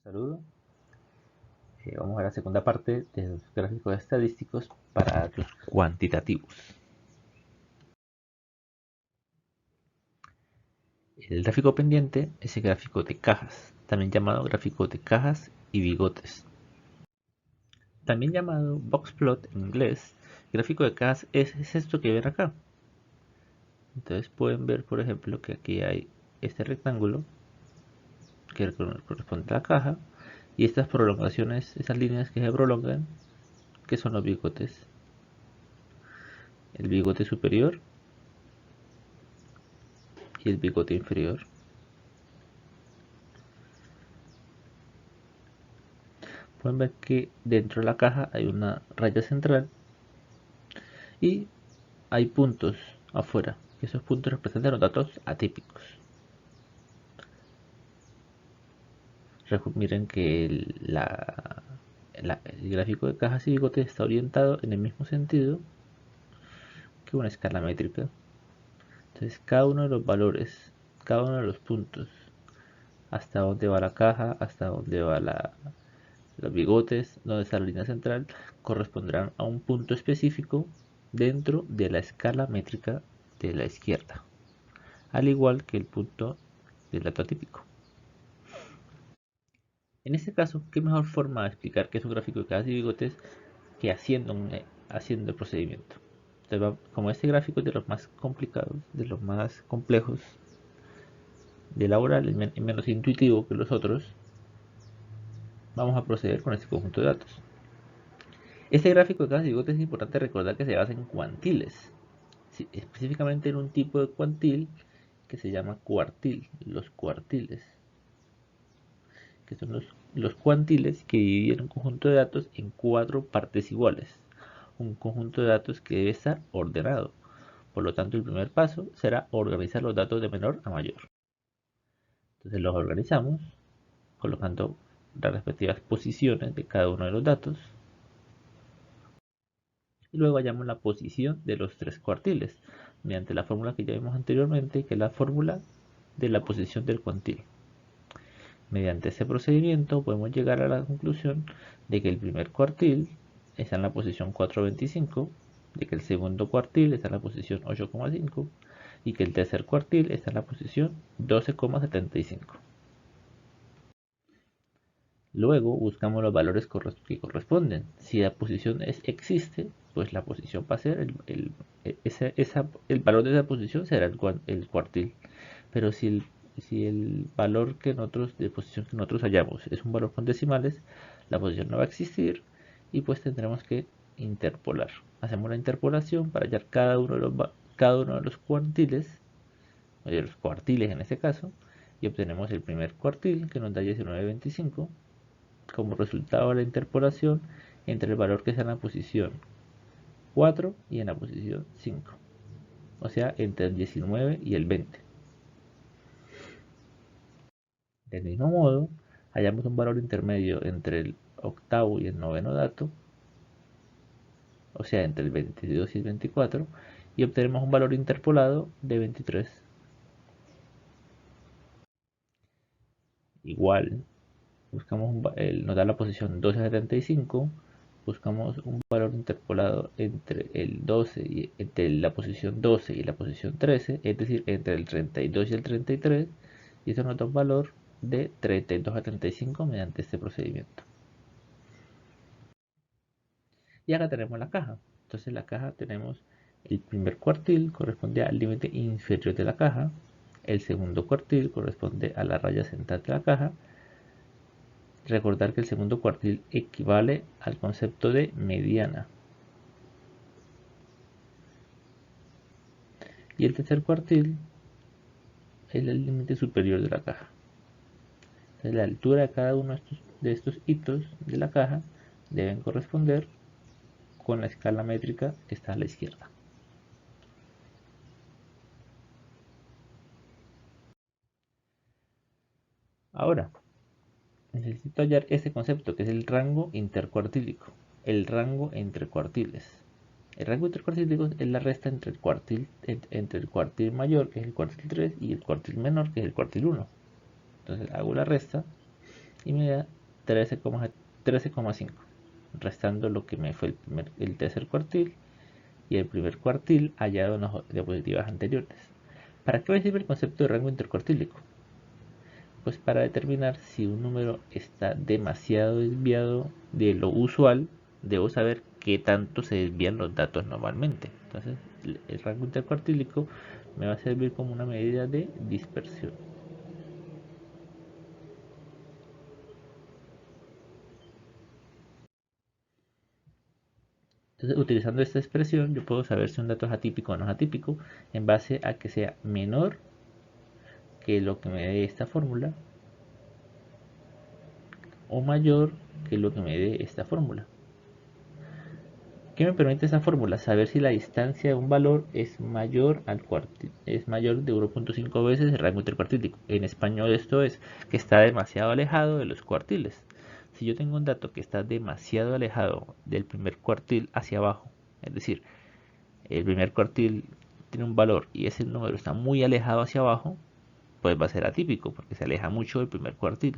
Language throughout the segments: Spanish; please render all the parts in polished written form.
Saludos. Vamos a la segunda parte de los gráficos estadísticos para datos cuantitativos. El gráfico pendiente es el gráfico de cajas, también llamado gráfico de cajas y bigotes. También llamado box plot en inglés, gráfico de cajas es esto que ven acá. Entonces pueden ver, por ejemplo, que aquí hay este rectángulo que corresponde a la caja y estas prolongaciones, esas líneas que se prolongan, que son los bigotes. El bigote superior y el bigote inferior. Pueden ver que dentro de la caja hay una raya central y hay puntos afuera. Esos puntos representan los datos atípicos. Miren que el gráfico de cajas y bigotes está orientado en el mismo sentido que una escala métrica. Entonces cada uno de los valores, cada uno de los puntos, hasta dónde va la caja, hasta dónde va los bigotes, donde está la línea central, corresponderán a un punto específico dentro de la escala métrica de la izquierda, al igual que el punto del dato atípico. En este caso, ¿qué mejor forma de explicar qué es un gráfico de cajas y bigotes que haciendo el procedimiento? Entonces, como este gráfico es de los más complicados, de los más complejos de elaborar, es menos intuitivo que los otros, vamos a proceder con este conjunto de datos. Este gráfico de cajas y bigotes es importante recordar que se basa en cuantiles, específicamente en un tipo de cuantil que se llama cuartil, los cuartiles, que son los cuantiles que dividen un conjunto de datos en 4 partes iguales, un conjunto de datos que debe estar ordenado. Por lo tanto, el primer paso será organizar los datos de menor a mayor. Entonces los organizamos colocando las respectivas posiciones de cada uno de los datos y luego hallamos la posición de los 3 cuartiles mediante la fórmula que ya vimos anteriormente, que es la fórmula de la posición del cuantil. Mediante este procedimiento podemos llegar a la conclusión de que el primer cuartil está en la posición 4.25, de que el segundo cuartil está en la posición 8.5 y que el tercer cuartil está en la posición 12.75. Luego buscamos los valores que corresponden. Si la posición existe, pues la posición va a ser el valor de esa posición será el cuartil. Pero si el valor de posición que nosotros hallamos es un valor con decimales, la posición no va a existir y pues tendremos que interpolar. Hacemos la interpolación para hallar cada uno de los cuartiles, o de los cuartiles en este caso, y obtenemos el primer cuartil que nos da 19.25 como resultado de la interpolación entre el valor que está en la posición 4 y en la posición 5, o sea, entre el 19 y el 20. Del mismo modo, hallamos un valor intermedio entre el octavo y el noveno dato, o sea, entre el 22 y el 24, y obtenemos un valor interpolado de 23. Igual, nos da la posición 12 a 75, buscamos un valor interpolado entre el 12 y entre la posición 12 y la posición 13, es decir, entre el 32 y el 33, y eso nos da un valor de 32 a 35 mediante este procedimiento. Y acá tenemos la caja. Entonces en la caja tenemos el primer cuartil corresponde al límite inferior de la caja, el segundo cuartil corresponde a la raya central de la caja. Recordar que el segundo cuartil equivale al concepto de mediana. Y el tercer cuartil es el límite superior de la caja. Entonces la altura de cada uno de estos hitos de la caja deben corresponder con la escala métrica que está a la izquierda. Ahora, necesito hallar este concepto que es el rango intercuartílico, el rango entre cuartiles. El rango intercuartílico es la resta entre el cuartil mayor, que es el cuartil 3, y el cuartil menor, que es el cuartil 1. Entonces hago la resta y me da 13,5, restando lo que me fue el tercer cuartil y el primer cuartil hallado en las diapositivas anteriores. ¿Para qué me sirve el concepto de rango intercuartílico? Pues para determinar si un número está demasiado desviado de lo usual, debo saber qué tanto se desvían los datos normalmente. Entonces, el rango intercuartílico me va a servir como una medida de dispersión. Entonces, utilizando esta expresión, yo puedo saber si un dato es atípico o no es atípico en base a que sea menor que lo que me dé esta fórmula o mayor que lo que me dé esta fórmula. ¿Qué me permite esa fórmula? Saber si la distancia de un valor es mayor es mayor de 1.5 veces el rango intercuartílico. En español esto es que está demasiado alejado de los cuartiles. Si yo tengo un dato que está demasiado alejado del primer cuartil hacia abajo, es decir, el primer cuartil tiene un valor y ese número está muy alejado hacia abajo, pues va a ser atípico porque se aleja mucho del primer cuartil.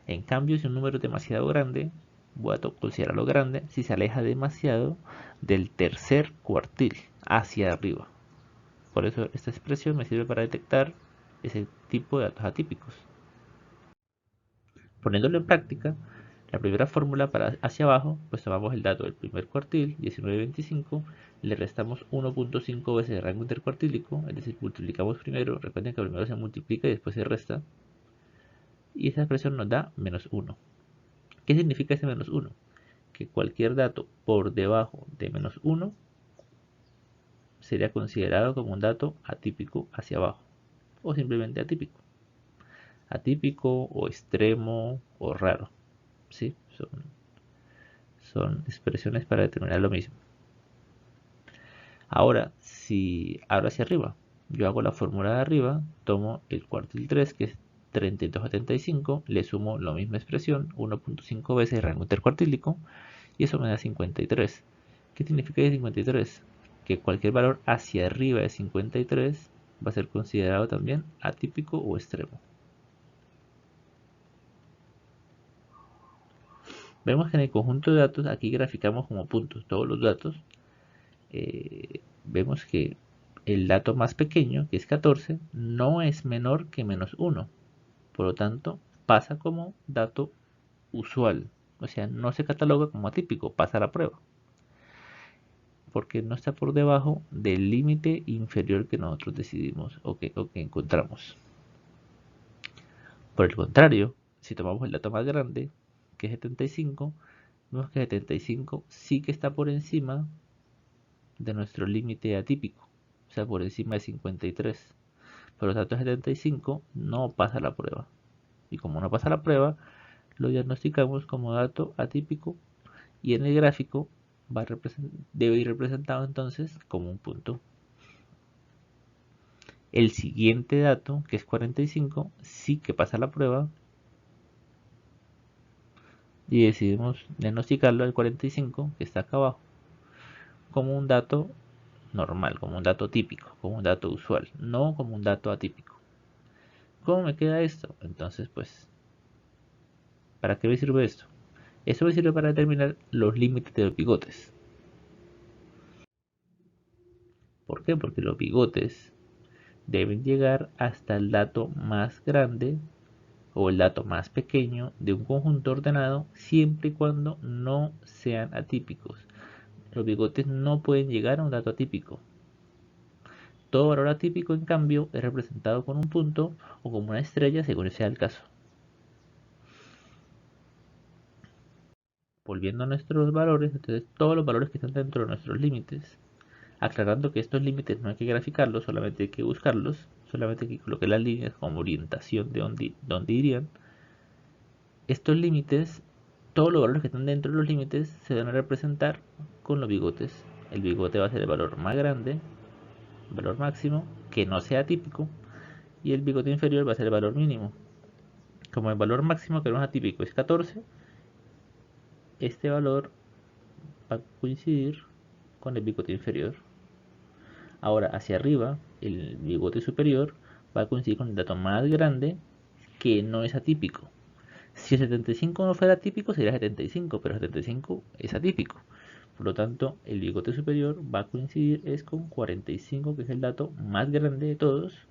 En cambio, si un número es demasiado grande, voy a considerarlo grande si se aleja demasiado del tercer cuartil hacia arriba. Por eso esta expresión me sirve para detectar ese tipo de datos atípicos. Poniéndolo en práctica, la primera fórmula para hacia abajo, pues tomamos el dato del primer cuartil, 19,25, le restamos 1.5 veces el rango intercuartílico, es decir, multiplicamos primero, recuerden que primero se multiplica y después se resta, y esa expresión nos da menos 1. ¿Qué significa ese menos 1? Que cualquier dato por debajo de menos 1 sería considerado como un dato atípico hacia abajo o simplemente atípico. Atípico o extremo o raro. ¿Sí? Son expresiones para determinar lo mismo. Ahora, si abro hacia arriba, yo hago la fórmula de arriba, tomo el cuartil 3, que es 32,75, le sumo la misma expresión, 1.5 veces el rango intercuartílico, y eso me da 53. ¿Qué significa 53? Que cualquier valor hacia arriba de 53 va a ser considerado también atípico o extremo. Vemos que en el conjunto de datos, aquí graficamos como puntos todos los datos. Vemos que el dato más pequeño, que es 14, no es menor que menos 1. Por lo tanto, pasa como dato usual. O sea, no se cataloga como atípico, pasa a la prueba. Porque no está por debajo del límite inferior que nosotros decidimos o que encontramos. Por el contrario, si tomamos el dato más grande, que es 75, vemos que 75 sí que está por encima de nuestro límite atípico, o sea, por encima de 53. Por lo tanto, 75 no pasa la prueba. Y como no pasa la prueba, lo diagnosticamos como dato atípico y en el gráfico debe ir representado entonces como un punto. El siguiente dato, que es 45, sí que pasa la prueba y decidimos diagnosticarlo al 45, que está acá abajo, como un dato normal, como un dato típico, como un dato usual, no como un dato atípico. ¿Cómo me queda esto? Entonces, pues, ¿para qué me sirve esto? Esto me sirve para determinar los límites de los bigotes. ¿Por qué? Porque los bigotes deben llegar hasta el dato más grande o el dato más pequeño de un conjunto ordenado siempre y cuando no sean atípicos. Los bigotes no pueden llegar a un dato atípico. Todo valor atípico, en cambio, es representado con un punto o como una estrella según sea el caso. Volviendo a nuestros valores, entonces todos los valores que están dentro de nuestros límites, aclarando que estos límites no hay que graficarlos, solamente hay que buscarlos, solamente hay que colocar las líneas como orientación de dónde irían. Estos límites, todos los valores que están dentro de los límites se van a representar con los bigotes. El bigote va a ser el valor más grande, el valor máximo, que no sea típico, y el bigote inferior va a ser el valor mínimo. Como el valor máximo que no es atípico es 14, este valor va a coincidir con el bigote inferior. Ahora hacia arriba, el bigote superior va a coincidir con el dato más grande que no es atípico. Si el 75 no fuera típico, sería 75, pero 75 es atípico. Por lo tanto, el bigote superior va a coincidir es con 45, que es el dato más grande de todos,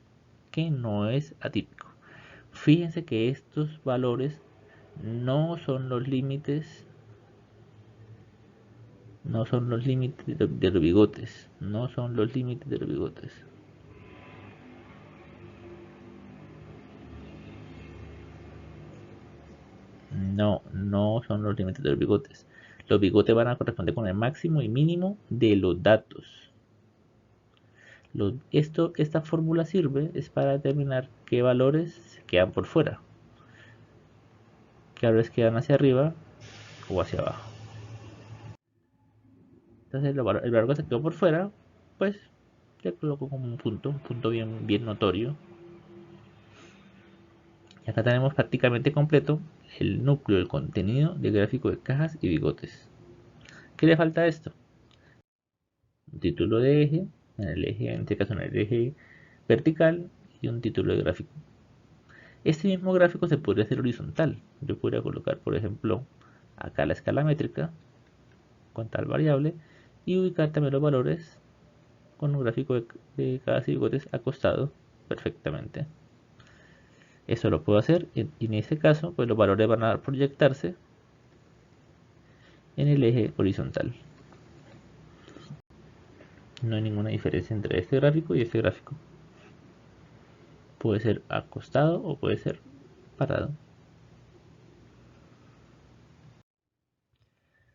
que no es atípico. Fíjense que estos valores no son los límites, no son los límites de los bigotes, no son los límites de los bigotes. No son los límites de los bigotes. Los bigotes van a corresponder con el máximo y mínimo de los datos. Esta fórmula sirve es para determinar qué valores quedan por fuera, qué valores quedan hacia arriba o hacia abajo. Entonces el valor que se quedó por fuera, pues le coloco como un punto bien notorio. Y acá tenemos prácticamente completo el núcleo, el contenido del gráfico de cajas y bigotes. ¿Qué le falta a esto? Un título de eje, en este caso en el eje vertical, y un título de gráfico. Este mismo gráfico se podría hacer horizontal. Yo podría colocar, por ejemplo, acá la escala métrica con tal variable y ubicar también los valores con un gráfico de cajas y bigotes acostado perfectamente. Eso lo puedo hacer y en este caso pues los valores van a proyectarse en el eje horizontal. No hay ninguna diferencia entre este gráfico y este gráfico. Puede ser acostado o puede ser parado.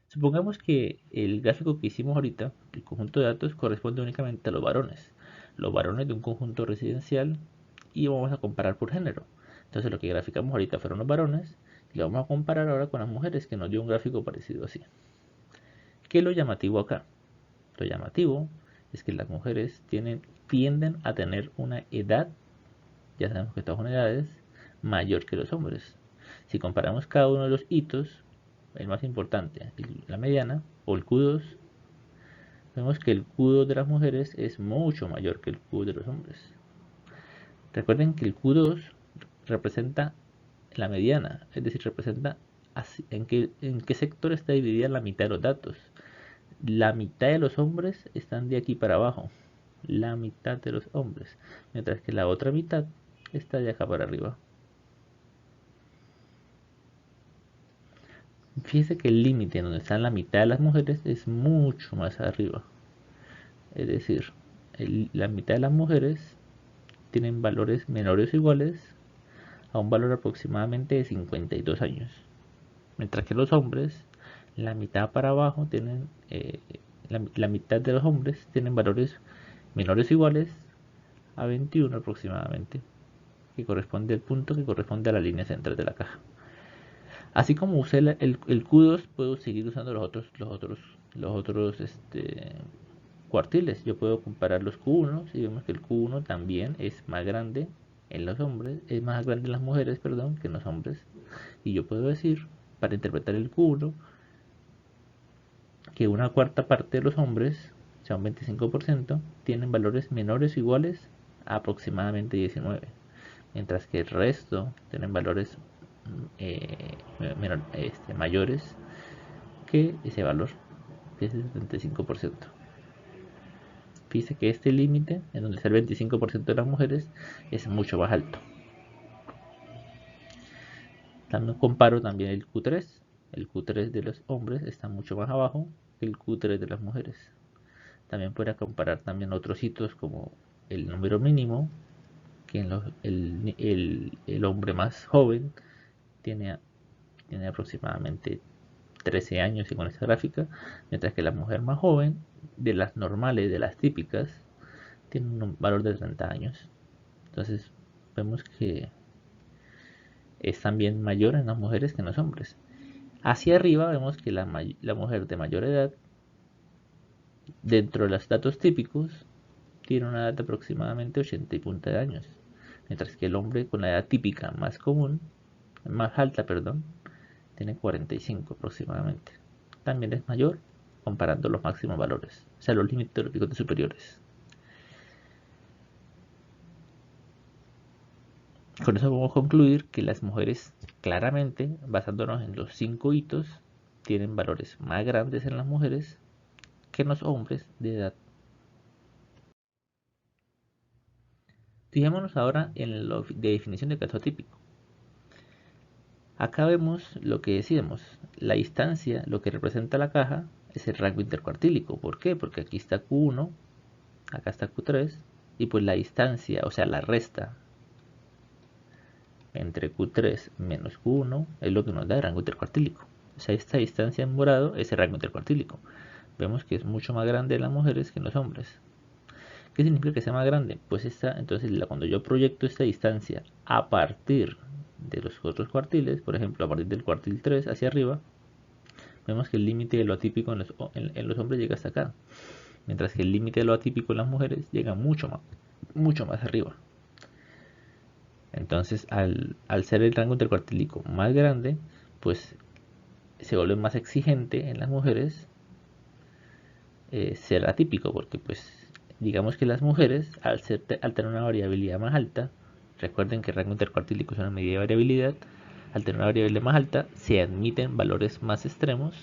Supongamos que el gráfico que hicimos ahorita, el conjunto de datos, corresponde únicamente a los varones de un conjunto residencial, y vamos a comparar por género. Entonces lo que graficamos ahorita fueron los varones y lo vamos a comparar ahora con las mujeres, que nos dio un gráfico parecido así. ¿Qué es lo llamativo acá? Lo llamativo es que las mujeres tienden a tener una edad, ya sabemos que todas son edades, mayor que los hombres. Si comparamos cada uno de los hitos, el más importante, la mediana o el Q2, vemos que el Q2 de las mujeres es mucho mayor que el Q2 de los hombres. Recuerden que el Q2 representa la mediana, es decir, representa en qué sector está dividida la mitad de los datos. La mitad de los hombres están de aquí para abajo, la mitad de los hombres, mientras que la otra mitad está de acá para arriba. Fíjense que el límite donde están la mitad de las mujeres es mucho más arriba. Es decir, la mitad de las mujeres tienen valores menores o iguales a un valor aproximadamente de 52 años. Mientras que los hombres, la mitad para abajo tienen, la mitad de los hombres tienen valores menores o iguales a 21 aproximadamente, que corresponde al punto que corresponde a la línea central de la caja. Así como usé el Q2, puedo seguir usando los otros cuartiles. Yo puedo comparar los Q1 y vemos que el Q1 también es más grande en los hombres, es más grande en las mujeres, perdón, que en los hombres. Y yo puedo decir, para interpretar el Q1, que una cuarta parte de los hombres, o sea un 25%, tienen valores menores o iguales a aproximadamente 19, mientras que el resto tienen valores mayores que ese valor, que es el 75%. Fíjese que este límite, en donde está el 25% de las mujeres, es mucho más alto. También comparo también el Q3. El Q3 de los hombres está mucho más abajo que el Q3 de las mujeres. También podría comparar también otros hitos como el número mínimo, que el hombre más joven tiene, tiene aproximadamente 13 años y con esta gráfica, mientras que la mujer más joven, de las normales, de las típicas, tiene un valor de 30 años. Entonces vemos que es también mayor en las mujeres que en los hombres. Hacia arriba vemos que la mujer de mayor edad, dentro de los datos típicos, tiene una edad de aproximadamente 80 y punta de años, mientras que el hombre con la edad típica más común, más alta, perdón, tiene 45 aproximadamente. También es mayor comparando los máximos valores, o sea, los límites de los bigotes superiores. Con eso podemos concluir que las mujeres, claramente, basándonos en los 5 hitos, tienen valores más grandes en las mujeres que en los hombres de edad. Fijémonos ahora en lo de definición de caso atípico. Acá vemos lo que decíamos, la distancia, lo que representa la caja, es el rango intercuartílico. ¿Por qué? Porque aquí está Q1, acá está Q3, y pues la distancia, o sea, la resta entre Q3 menos Q1 es lo que nos da el rango intercuartílico. O sea, esta distancia en morado es el rango intercuartílico. Vemos que es mucho más grande en las mujeres que en los hombres. ¿Qué significa que sea más grande? Pues entonces cuando yo proyecto esta distancia a partir de los otros cuartiles, por ejemplo, a partir del cuartil 3 hacia arriba, vemos que el límite de lo atípico en los hombres llega hasta acá, mientras que el límite de lo atípico en las mujeres llega mucho más arriba. Entonces, al ser el rango intercuartílico más grande, pues se vuelve más exigente en las mujeres ser atípico, porque pues digamos que las mujeres, al tener una variabilidad más alta, recuerden que el rango intercuartílico es una medida de variabilidad, al tener una variabilidad más alta, se admiten valores más extremos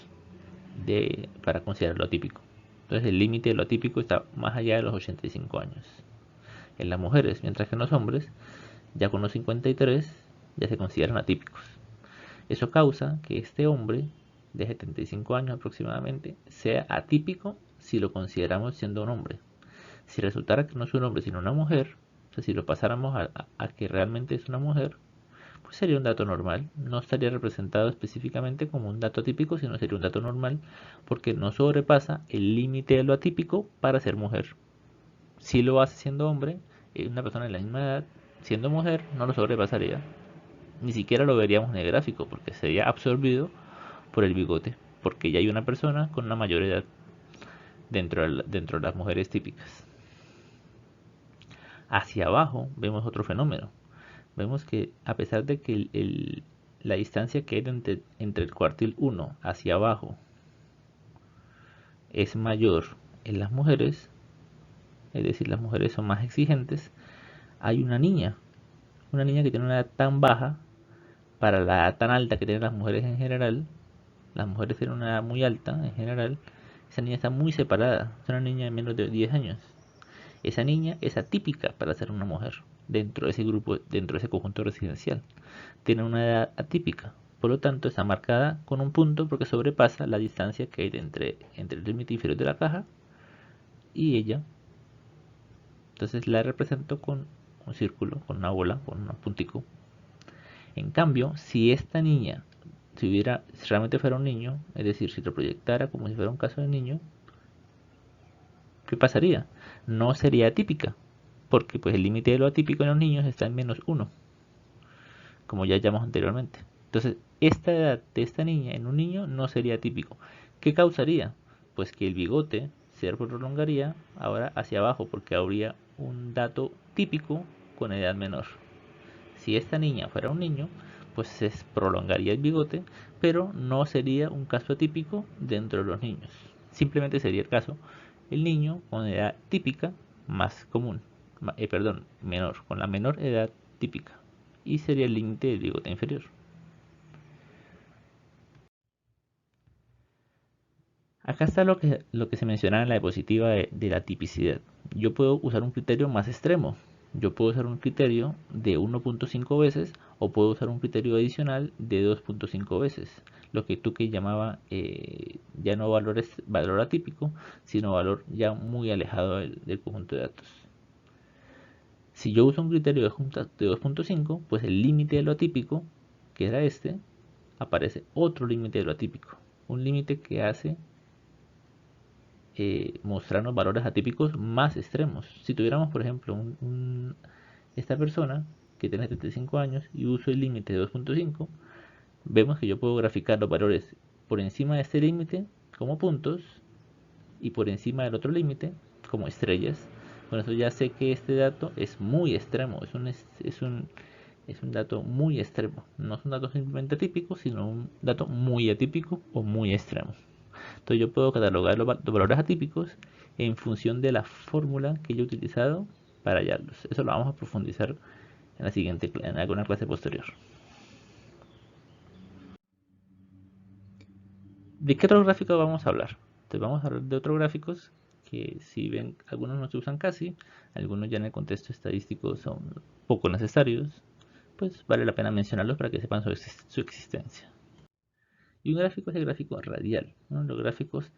para considerar lo atípico. Entonces el límite de lo atípico está más allá de los 85 años en las mujeres, mientras que en los hombres, ya con los 53, ya se consideran atípicos. Eso causa que este hombre de 75 años aproximadamente sea atípico si lo consideramos siendo un hombre. Si resultara que no es un hombre sino una mujer, o sea, si lo pasáramos a que realmente es una mujer, pues sería un dato normal. No estaría representado específicamente como un dato atípico, sino sería un dato normal porque no sobrepasa el límite de lo atípico para ser mujer. Si lo hace siendo hombre, una persona de la misma edad, siendo mujer, no lo sobrepasaría. Ni siquiera lo veríamos en el gráfico porque sería absorbido por el bigote, porque ya hay una persona con una mayor edad dentro de las mujeres típicas. Hacia abajo vemos otro fenómeno. Vemos que a pesar de que la distancia que hay entre el cuartil 1 hacia abajo es mayor en las mujeres, es decir, las mujeres son más exigentes, hay una niña que tiene una edad tan baja para la edad tan alta que tienen las mujeres en general. Las mujeres tienen una edad muy alta en general. Esa niña está muy separada, es una niña de menos de 10 años. Esa niña es atípica para ser una mujer dentro de ese grupo, dentro de ese conjunto residencial. Tiene una edad atípica, por lo tanto está marcada con un punto porque sobrepasa la distancia que hay entre el límite inferior de la caja y ella. Entonces la represento con un círculo, con una bola, con un puntico. En cambio, si esta niña, si realmente fuera un niño, es decir, si lo proyectara como si fuera un caso de niño, ¿qué pasaría? No sería atípica, porque pues el límite de lo atípico en los niños está en -1, como ya llamamos anteriormente. Entonces, esta edad de esta niña en un niño no sería típico. ¿Qué causaría? Pues que el bigote se prolongaría ahora hacia abajo, porque habría un dato típico con edad menor. Si esta niña fuera un niño, pues se prolongaría el bigote, pero no sería un caso atípico dentro de los niños. Simplemente sería el caso el niño con edad típica más común, menor, con la menor edad típica, y sería el límite del bigote inferior. Acá está lo que se menciona en la diapositiva de la tipicidad. Yo puedo usar un criterio más extremo. Yo puedo usar un criterio de 1.5 veces o puedo usar un criterio adicional de 2.5 veces. Lo que tú que llamaba ya no valor atípico, sino valor ya muy alejado del conjunto de datos. Si yo uso un criterio de 2.5, pues el límite de lo atípico, que era este, aparece otro límite de lo atípico. Un límite que hace mostrarnos valores atípicos más extremos. Si tuviéramos, por ejemplo, esta persona que tiene 75 años y uso el límite de 2.5, vemos que yo puedo graficar los valores por encima de este límite como puntos y por encima del otro límite como estrellas. Con eso ya sé que este dato es muy extremo, es un dato muy extremo. No es un dato simplemente atípico, sino un dato muy atípico o muy extremo. Entonces yo puedo catalogar los valores atípicos en función de la fórmula que yo he utilizado para hallarlos. Eso lo vamos a profundizar en alguna clase posterior. ¿De qué otros gráficos vamos a hablar? Entonces vamos a hablar de otros gráficos que, si ven, algunos no se usan casi, algunos ya en el contexto estadístico son poco necesarios, pues vale la pena mencionarlos para que sepan su existencia. Y un gráfico es el gráfico radial, uno de los gráficos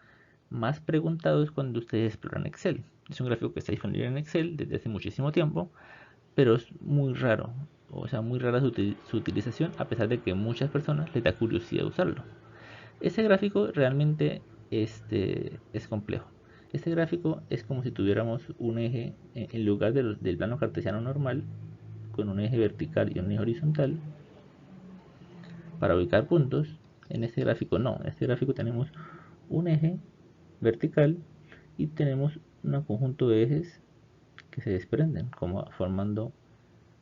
más preguntados cuando ustedes exploran Excel. Es un gráfico que está disponible en Excel desde hace muchísimo tiempo, pero es muy raro, o sea, muy rara su utilización, a pesar de que muchas personas les da curiosidad usarlo. Este gráfico realmente es complejo. Este gráfico es como si tuviéramos un eje, en lugar del plano cartesiano normal, con un eje vertical y un eje horizontal para ubicar puntos. En este gráfico no, en este gráfico tenemos un eje vertical y tenemos un conjunto de ejes que se desprenden, como formando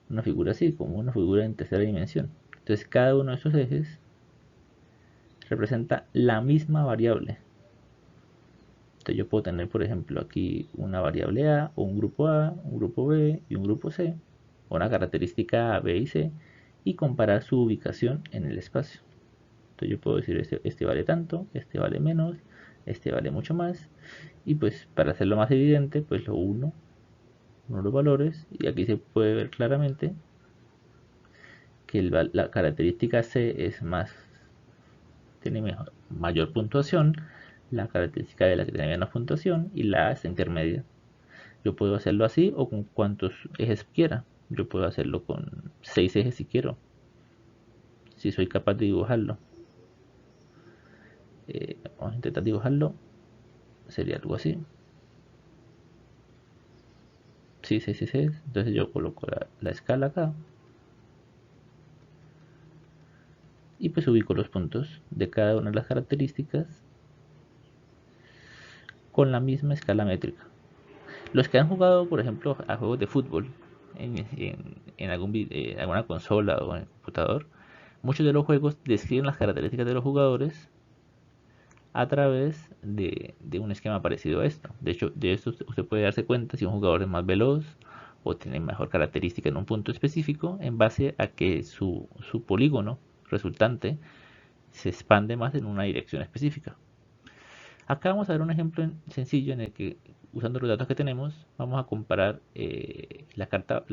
una figura así, como una figura en tercera dimensión. Entonces cada uno de esos ejes representa la misma variable. Entonces yo puedo tener, por ejemplo, aquí una variable A, o un grupo B y un grupo C, o una característica A, B y C, y comparar su ubicación en el espacio. Entonces yo puedo decir, este vale tanto, este vale menos, este vale mucho más, y pues para hacerlo más evidente, pues lo uno los valores, y aquí se puede ver claramente que la característica C es tiene mayor puntuación, la característica de la que tiene menos puntuación, y la A es intermedia. Yo puedo hacerlo así o con cuantos ejes quiera. Yo puedo hacerlo con 6 ejes si quiero, si soy capaz de dibujarlo. Vamos a intentar dibujarlo. Sería algo así. Sí, 6 ejes. Entonces yo coloco la escala acá. Y pues ubico los puntos de cada una de las características con la misma escala métrica. Los que han jugado, por ejemplo, a juegos de fútbol en alguna consola o en el computador, muchos de los juegos describen las características de los jugadores a través de un esquema parecido a esto. De hecho, de esto usted puede darse cuenta si un jugador es más veloz o tiene mejor característica en un punto específico en base a que su polígono resultante se expande más en una dirección específica. Acá vamos a ver un ejemplo sencillo en el que, usando los datos que tenemos, vamos a comparar la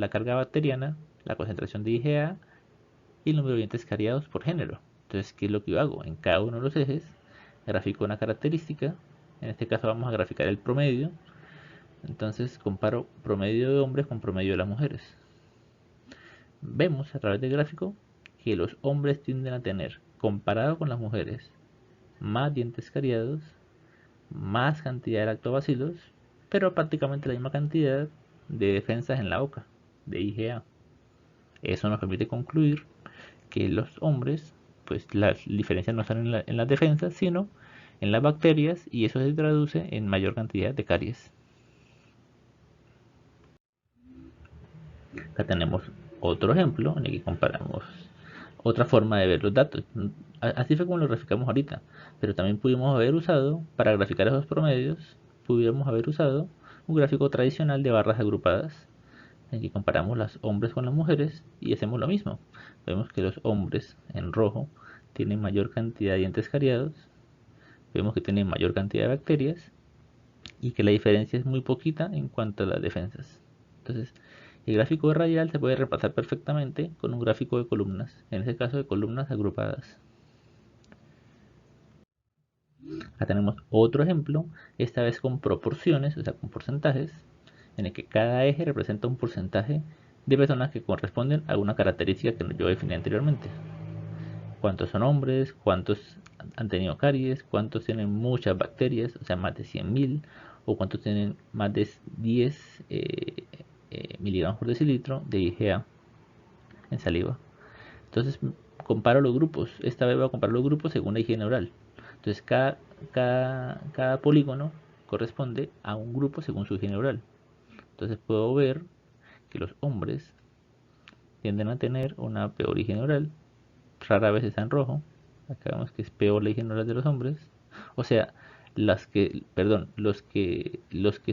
carga bacteriana, la concentración de IgA y el número de dientes cariados por género. Entonces, ¿qué es lo que yo hago? En cada uno de los ejes grafico una característica. En este caso vamos a graficar el promedio. Entonces comparo promedio de hombres con promedio de las mujeres. Vemos a través del gráfico que los hombres tienden a tener, comparado con las mujeres, más dientes cariados, más cantidad de lactobacilos, pero prácticamente la misma cantidad de defensas en la boca, de IgA. Eso nos permite concluir que los hombres, pues las diferencias no están en las defensas, sino en las bacterias, y eso se traduce en mayor cantidad de caries. Acá tenemos otro ejemplo en el que comparamos otra forma de ver los datos. Así fue como lo graficamos ahorita, pero también pudimos haber usado, para graficar esos promedios, pudiéramos haber usado un gráfico tradicional de barras agrupadas, en que comparamos los hombres con las mujeres y hacemos lo mismo. Vemos que los hombres en rojo tienen mayor cantidad de dientes cariados, vemos que tienen mayor cantidad de bacterias y que la diferencia es muy poquita en cuanto a las defensas. Entonces, el gráfico de radial se puede reemplazar perfectamente con un gráfico de columnas, en este caso de columnas agrupadas. Acá tenemos otro ejemplo, esta vez con proporciones, o sea, con porcentajes, en el que cada eje representa un porcentaje de personas que corresponden a una característica que yo definí anteriormente. Cuántos son hombres, cuántos han tenido caries, cuántos tienen muchas bacterias, o sea, más de 100.000, o cuántos tienen más de 10 miligramos por decilitro de IgA en saliva. Entonces comparo los grupos. Esta vez voy a comparar los grupos según la higiene oral. Entonces cada polígono corresponde a un grupo según su higiene oral. Entonces puedo ver que los hombres tienden a tener una peor higiene oral. Rara vez está en rojo. Acá vemos que es peor la higiene oral de los hombres. O sea, los que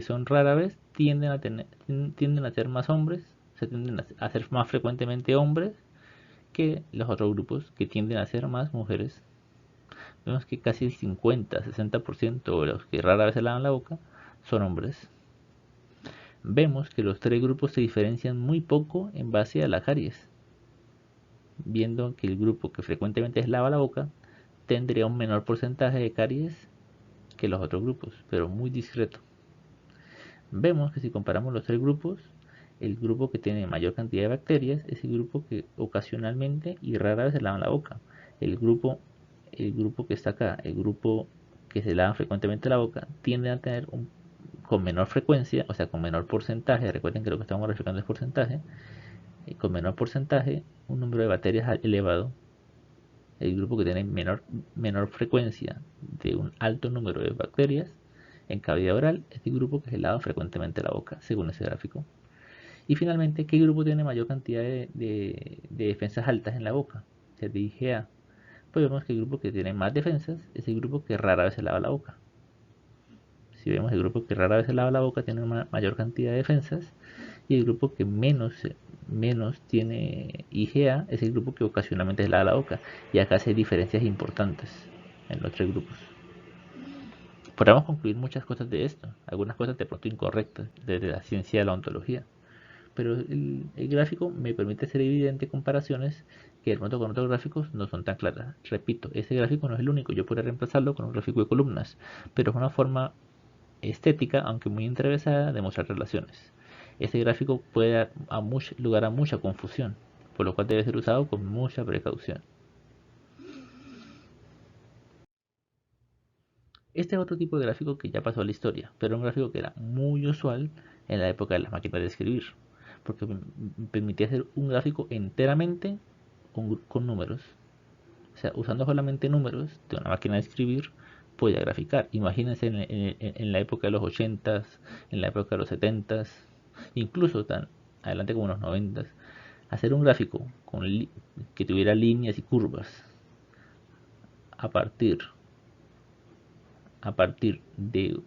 son rara vez tienden a ser más hombres se tienden a ser más frecuentemente hombres que los otros grupos, que tienden a ser más mujeres. Vemos que casi el 50-60% de los que rara vez se lavan la boca son hombres. Vemos que los tres grupos se diferencian muy poco en base a la caries, viendo que el grupo que frecuentemente se lava la boca tendría un menor porcentaje de caries que los otros grupos, pero muy discreto. Vemos que si comparamos los tres grupos, el grupo que tiene mayor cantidad de bacterias es el grupo que ocasionalmente y rara vez se lava la boca. El grupo que está acá, el grupo que se lava frecuentemente la boca, tiende a tener con menor frecuencia, o sea, con menor porcentaje, recuerden que lo que estamos reflejando es porcentaje, con menor porcentaje, un número de bacterias elevado. El grupo que tiene menor frecuencia de un alto número de bacterias en cavidad oral es el grupo que se lava frecuentemente la boca, según ese gráfico. Y finalmente, ¿qué grupo tiene mayor cantidad de defensas altas en la boca? O sea, de IgA. Pues vemos que el grupo que tiene más defensas es el grupo que rara vez se lava la boca. Si vemos el grupo que rara vez se lava la boca tiene una mayor cantidad de defensas, y el grupo que menos tiene IgA es el grupo que ocasionalmente se lava la boca. Y acá hay diferencias importantes en los tres grupos. Podemos concluir muchas cosas de esto, algunas cosas de pronto incorrectas desde la ciencia de la ontología, pero el gráfico me permite hacer evidente comparaciones que de pronto con otros gráficos no son tan claras. Repito, ese gráfico no es el único, yo podría reemplazarlo con un gráfico de columnas, pero es una forma estética, aunque muy interesada, de mostrar relaciones. Este gráfico puede dar lugar a mucha confusión, por lo cual debe ser usado con mucha precaución. Este es otro tipo de gráfico que ya pasó a la historia, pero un gráfico que era muy usual en la época de las máquinas de escribir, porque permitía hacer un gráfico enteramente con números. O sea, usando solamente números de una máquina de escribir, podía graficar. Imagínense en la época de los 80s, en la época de los 70s, incluso tan adelante como los 90s, hacer un gráfico que tuviera líneas y curvas a partir de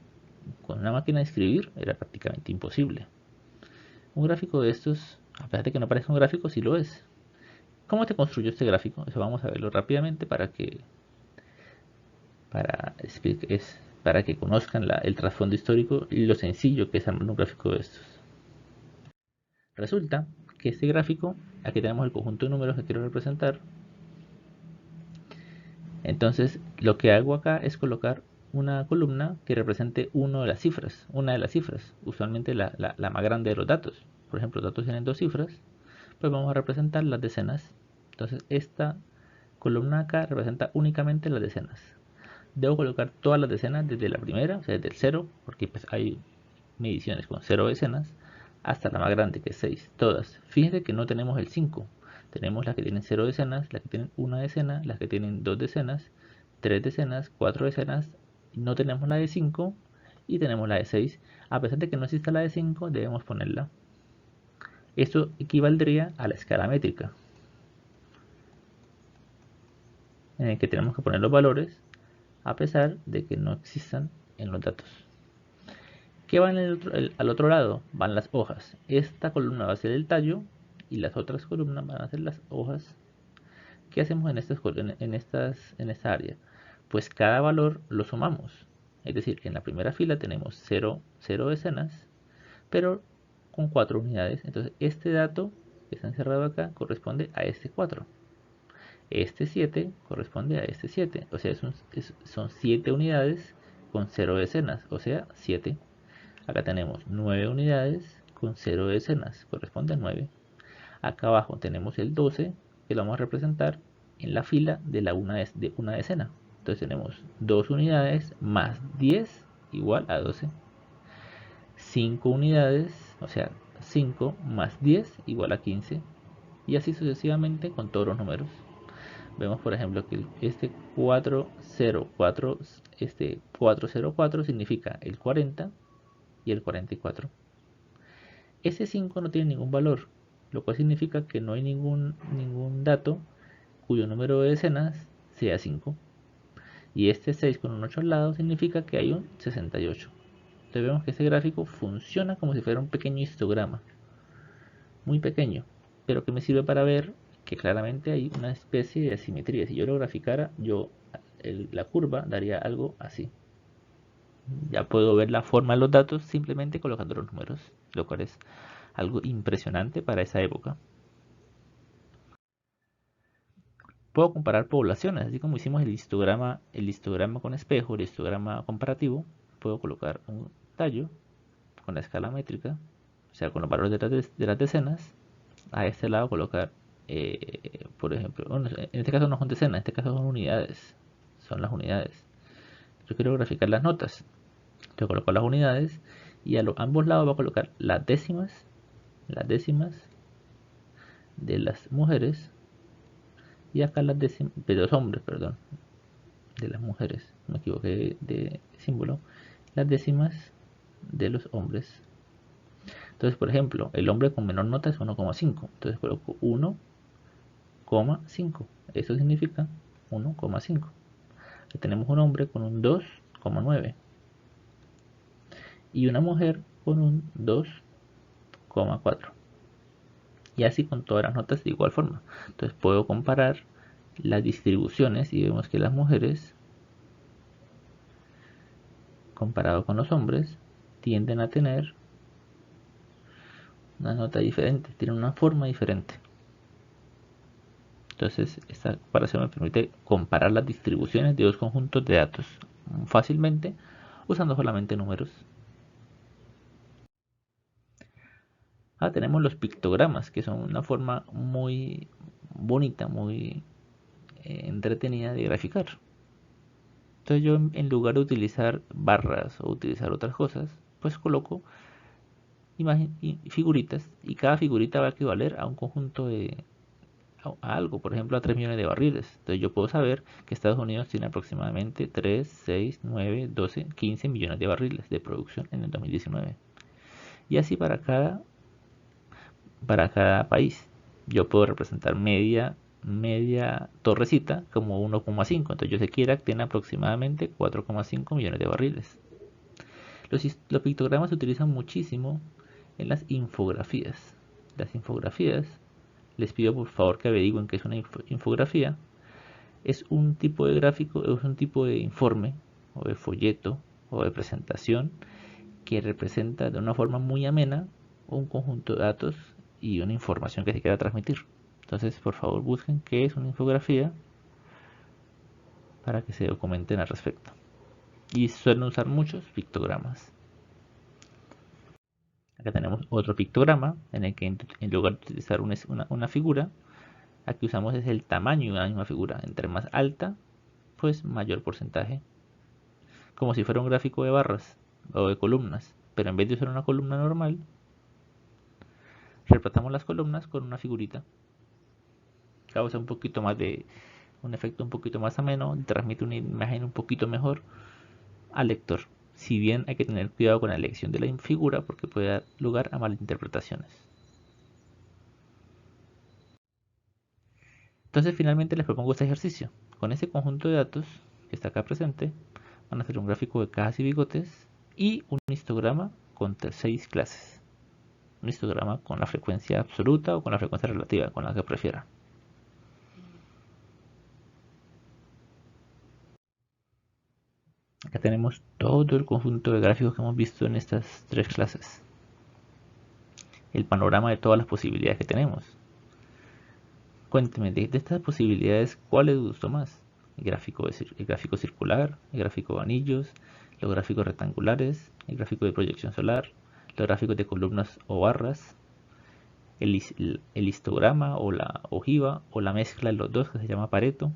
con una máquina de escribir era prácticamente imposible. Un gráfico de estos, a pesar de que no parezca un gráfico, sí lo es. ¿Cómo te construyó este gráfico? Eso vamos a verlo rápidamente para que conozcan el trasfondo histórico y lo sencillo que es armar un gráfico de estos. Resulta que este gráfico, aquí tenemos el conjunto de números que quiero representar. Entonces lo que hago acá es colocar una columna que represente una de las cifras, usualmente la más grande de los datos. Por ejemplo, los datos tienen dos cifras, pues vamos a representar las decenas. Entonces esta columna acá representa únicamente las decenas. Debo colocar todas las decenas desde la primera, o sea, desde el 0, porque pues hay mediciones con 0 decenas, hasta la más grande que es 6, todas. Fíjense que no tenemos el 5, tenemos las que tienen 0 decenas, las que tienen una decena, las que tienen 2 decenas, 3 decenas, 4 decenas, no tenemos la de 5 y tenemos la de 6. A pesar de que no exista la de 5, debemos ponerla. Esto equivaldría a la escala métrica, en el que tenemos que poner los valores a pesar de que no existan en los datos. ¿Qué va al otro lado? Van las hojas. Esta columna va a ser el tallo y las otras columnas van a ser las hojas. ¿Qué hacemos en esta área? Pues cada valor lo sumamos. Es decir, que en la primera fila tenemos 0 decenas, pero con 4 unidades. Entonces este dato que está encerrado acá corresponde a este 4. Este 7 corresponde a este 7. O sea, son 7 unidades con 0 decenas, o sea, 7. Acá tenemos 9 unidades con 0 decenas, corresponde a 9. Acá abajo tenemos el 12, que lo vamos a representar en la fila de una decena. Entonces tenemos 2 unidades más 10 igual a 12. 5 unidades, o sea, 5 más 10 igual a 15. Y así sucesivamente con todos los números. Vemos por ejemplo que este 404 significa el 40 y el 44. Ese 5 no tiene ningún valor, lo cual significa que no hay ningún dato cuyo número de decenas sea 5. Y este 6 con un 8 al lado significa que hay un 68. Entonces vemos que este gráfico funciona como si fuera un pequeño histograma. muy pequeño, pero que me sirve para ver que claramente hay una especie de asimetría. Si yo lo graficara, la curva daría algo así. Ya puedo ver la forma de los datos simplemente colocando los números, lo cual es algo impresionante para esa época. Puedo comparar poblaciones, así como hicimos el histograma con espejo, el histograma comparativo. Puedo colocar un tallo con la escala métrica, o sea, con los valores de las decenas. A este lado colocar, por ejemplo, bueno, en este caso no son decenas, en este caso son unidades, son las unidades. Yo quiero graficar las notas, yo coloco las unidades y a ambos lados voy a colocar las décimas de las mujeres y acá las décimas de los hombres, perdón, de las mujeres, me equivoqué de símbolo, las décimas de los hombres. Entonces, por ejemplo, el hombre con menor nota es 1,5, entonces coloco 1,5, eso significa 1,5. Tenemos un hombre con un 2,9 y una mujer con un 2,4, y así con todas las notas de igual forma. Entonces puedo comparar las distribuciones y vemos que las mujeres, comparado con los hombres, tienden a tener una nota diferente, tienen una forma diferente. Entonces esta comparación me permite comparar las distribuciones de dos conjuntos de datos fácilmente usando solamente números. Tenemos los pictogramas, que son una forma muy bonita, muy entretenida de graficar. Entonces yo, en lugar de utilizar barras o utilizar otras cosas, pues coloco imagen y figuritas, y cada figurita va a equivaler a un conjunto a algo, por ejemplo a 3 millones de barriles. Entonces yo puedo saber que Estados Unidos tiene aproximadamente 3, 6, 9, 12, 15 millones de barriles de producción en el 2019. Y así para cada país. Yo puedo representar media torrecita como 1,5. Entonces yo sé que Irak tiene aproximadamente 4,5 millones de barriles. Los pictogramas se utilizan muchísimo en las infografías. Las infografías, les pido por favor que averigüen qué es una infografía. Es un tipo de gráfico, es un tipo de informe o de folleto o de presentación que representa de una forma muy amena un conjunto de datos y una información que se quiera transmitir. Entonces, por favor, busquen qué es una infografía para que se documenten al respecto. Y suelen usar muchos pictogramas. Acá tenemos otro pictograma en el que en lugar de utilizar una figura, aquí usamos es el tamaño de una misma figura. Entre más alta, pues mayor porcentaje. Como si fuera un gráfico de barras o de columnas. Pero en vez de usar una columna normal, reemplazamos las columnas con una figurita. Causa un efecto un poquito más ameno, transmite una imagen un poquito mejor al lector. Si bien hay que tener cuidado con la elección de la figura porque puede dar lugar a malinterpretaciones. Entonces finalmente les propongo este ejercicio. Con ese conjunto de datos que está acá presente, van a hacer un gráfico de cajas y bigotes y un histograma con 6 clases. Un histograma con la frecuencia absoluta o con la frecuencia relativa, con la que prefieran. Acá tenemos todo el conjunto de gráficos que hemos visto en estas 3 clases. El panorama de todas las posibilidades que tenemos. Cuénteme, de estas posibilidades, ¿cuál les gustó más? El gráfico circular, el gráfico de anillos, los gráficos rectangulares, el gráfico de proyección solar, los gráficos de columnas o barras, el histograma o la ojiva o la mezcla de los dos que se llama Pareto,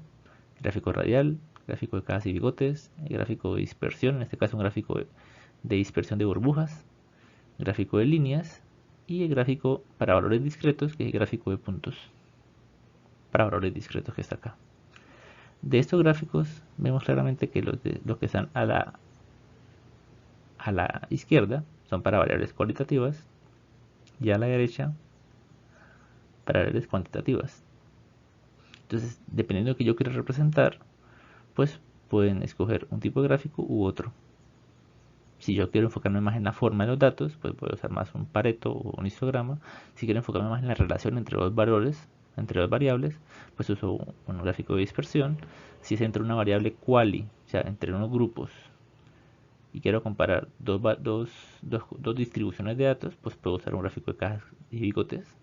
el gráfico radial, el gráfico de cajas y bigotes, el gráfico de dispersión, en este caso un gráfico de dispersión de burbujas, el gráfico de líneas y el gráfico para valores discretos, que es el gráfico de puntos para valores discretos que está acá. De estos gráficos vemos claramente que los que están a la izquierda son para variables cualitativas y a la derecha para variables cuantitativas. Entonces, dependiendo de lo que yo quiera representar, pues pueden escoger un tipo de gráfico u otro. Si yo quiero enfocarme más en la forma de los datos, pues voy a usar más un Pareto o un histograma. Si quiero enfocarme más en la relación entre dos valores, entre dos variables, pues uso un gráfico de dispersión. Si es entre una variable quali, o sea, entre unos grupos, y quiero comparar dos distribuciones de datos, pues puedo usar un gráfico de cajas y bigotes,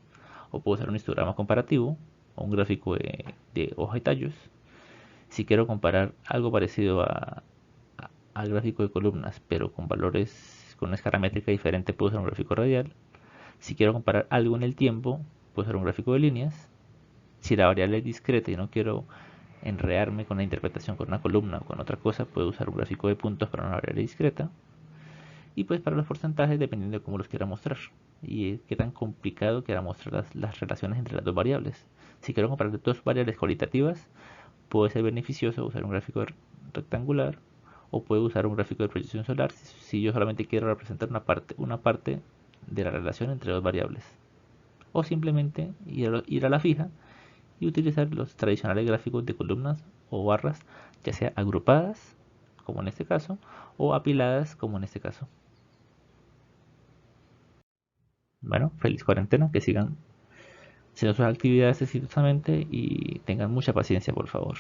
o puedo usar un histograma comparativo, o un gráfico de hoja y tallos. Si quiero comparar algo parecido al gráfico de columnas, pero con valores con una escala métrica diferente, puedo usar un gráfico radial. Si quiero comparar algo en el tiempo, puedo usar un gráfico de líneas. Si la variable es discreta y no quiero enredarme con la interpretación con una columna o con otra cosa, puedo usar un gráfico de puntos para una variable discreta. Y pues para los porcentajes, dependiendo de cómo los quiera mostrar y qué tan complicado quiera mostrar las relaciones entre las dos variables. Si quiero comparar dos variables cualitativas, puede ser beneficioso usar un gráfico rectangular, o puedo usar un gráfico de proyección solar si yo solamente quiero representar una parte de la relación entre dos variables. O simplemente ir a la fija y utilizar los tradicionales gráficos de columnas o barras, ya sea agrupadas, como en este caso, o apiladas, como en este caso. Bueno, feliz cuarentena, que sigan haciendo sus actividades exitosamente y tengan mucha paciencia, por favor.